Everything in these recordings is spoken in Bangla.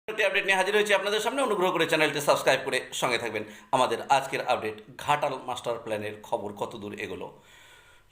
একটি আপডেট নিয়ে হাজির হয়েছি আপনাদের সামনে। অনুগ্রহ করে চ্যানেলটি সাবস্ক্রাইব করে সঙ্গে থাকবেন। আমাদের আজকের আপডেট, ঘাটাল মাস্টার প্ল্যানের খবর কতদূর এগোলো।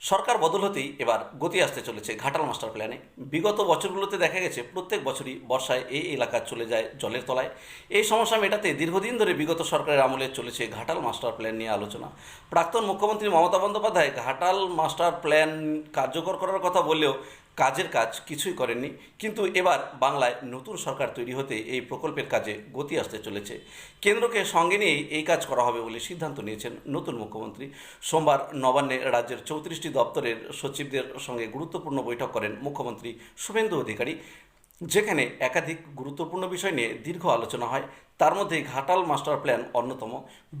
সরকার বদল হতেই এবার গতি আসতে চলেছে ঘাটাল মাস্টার প্ল্যানে। বিগত বছরগুলোতে দেখা গেছে প্রত্যেক বছরই বর্ষায় এই এলাকা চলে যায় জলের তলায়। এই সমস্যা মেটাতে দীর্ঘদিন ধরে বিগত সরকারের আমলে চলেছে ঘাটাল মাস্টার প্ল্যান নিয়ে আলোচনা। প্রাক্তন মুখ্যমন্ত্রী মমতা বন্দ্যোপাধ্যায় ঘাটাল মাস্টার প্ল্যান কার্যকর করার কথা বললেও কাজের কাজ কিছুই করেননি। কিন্তু এবার বাংলায় নতুন সরকার তৈরি হতে এই প্রকল্পের কাজে গতি আসতে চলেছে। কেন্দ্রকে সঙ্গে নিয়েই এই কাজ করা হবে বলে সিদ্ধান্ত নিয়েছেন নতুন মুখ্যমন্ত্রী। সোমবার নবান্নে রাজ্যের 34টি দপ্তরের সচিবদের সঙ্গে গুরুত্বপূর্ণ বৈঠক করেন মুখ্যমন্ত্রী শুভেন্দু অধিকারী, যেখানে একাধিক গুরুত্বপূর্ণ বিষয় নিয়ে দীর্ঘ আলোচনা হয়। তার মধ্যে ঘাটাল মাস্টার প্ল্যান অন্যতম।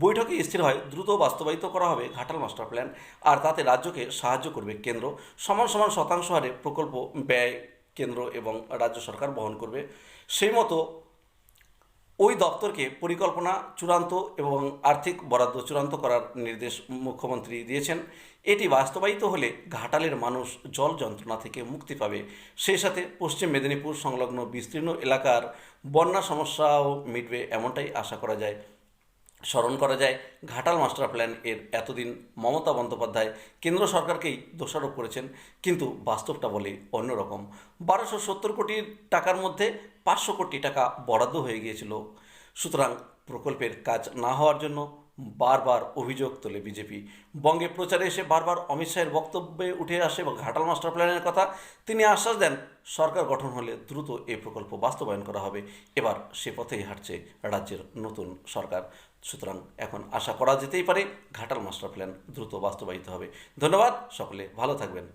বৈঠকে স্থির হয় দ্রুত বাস্তবায়িত করা হবে ঘাটাল মাস্টার প্ল্যান, আর তাতে রাজ্যকে সাহায্য করবে কেন্দ্র। সমান সমান শতাংশ হারে প্রকল্প ব্যয় কেন্দ্র এবং রাজ্য সরকার বহন করবে। সেই মতো ওই দপ্তরকে পরিকল্পনা চূড়ান্ত এবং আর্থিক বরাদ্দ চূড়ান্ত করার নির্দেশ মুখ্যমন্ত্রী দিয়েছেন। এটি বাস্তবায়িত হলে ঘাটালের মানুষ জল যন্ত্রণা থেকে মুক্তি পাবে। সেই সাথে পশ্চিম মেদিনীপুর সংলগ্ন বিস্তীর্ণ এলাকার বন্যা সমস্যাও মিটবে, এমনটাই আশা করা যায়। স্মরণ করা যায়, ঘাটাল মাস্টার প্ল্যান এর এতদিন মমতা বন্দ্যোপাধ্যায় কেন্দ্র সরকারকেই দোষারোপ করেছেন, কিন্তু বাস্তবটা বলে অন্যরকম। 1270 কোটি টাকার মধ্যে 500 কোটি টাকা বরাদ্দ হয়ে গিয়েছিল। সুতরাং প্রকল্পের কাজ না হওয়ার জন্য বারবার অভিযোগ তোলে বিজেপি। বঙ্গে প্রচারে এসে বারবার অমিত শাহের বক্তব্যে উঠে আসে ঘাটাল মাস্টার প্ল্যানের কথা। তিনি আশ্বাস দেন সরকার গঠন হলে দ্রুত এই প্রকল্প বাস্তবায়ন করা হবে। এবার সে পথেই হাঁটছে রাজ্যের নতুন সরকার। সুতরাং এখন আশা করা যেতেই পারে ঘাটাল মাস্টার প্ল্যান দ্রুত বাস্তবায়িত হবে। ধন্যবাদ, সকলে ভালো থাকবেন।